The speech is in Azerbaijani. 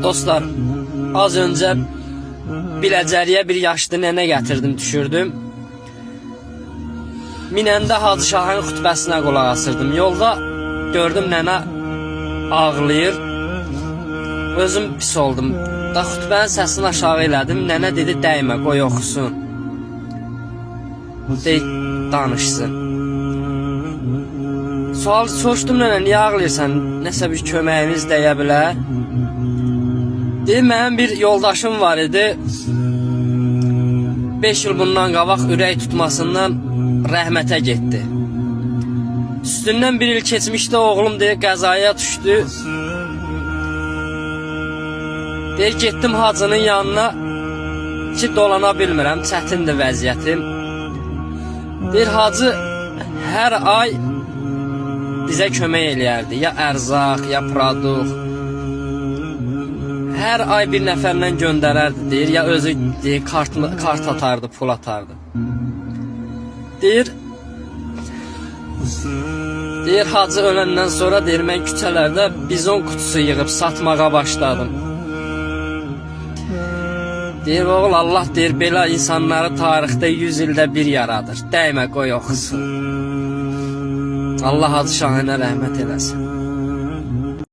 Dostlar, az önce Biləcəriyə bir yaşlı nənə gətirdim, düşürdüm. Minəndə Hacı Şahın xutbəsinə qulaq asırdım. Yolda gördüm nənə ağlayır. Özüm pis oldum. Da xutbənin səsini aşağı elədim. Nənə dedi, dəymə, qoy oxusun. Deyib, danışsın. Sual soruşdum, nənə, niyə ağlayırsan? Nəsə bir köməyimiz dəyə bilər. Deyim, mənim bir yoldaşım var idi. 5 yıl bundan qabaq ürək tutmasından rəhmətə getdi. Üstündən bir il keçmişdi, oğlum deyir, qəzaya düşdü. Deyir, getdim hacının yanına ki, dolana bilmirəm, çətindir vəziyyətim. Deyir, hacı hər ay bizə kömək eləyərdi. Ya ərzaq, ya produkt. Hər ay bir nəfərlə göndərərdi, deyir, ya özü deyir, kart atardı, pul atardı. Deyir, hacı öləndən sonra deyir, mən küçələrdə bizon kutusu yığıb satmağa başladım. Deyir, oğul, Allah deyir, belə insanları tarixdə 100 ildə bir yaradır. Dəymə, qoy oxusun. Allah Hacı Şahına rəhmət eləsin.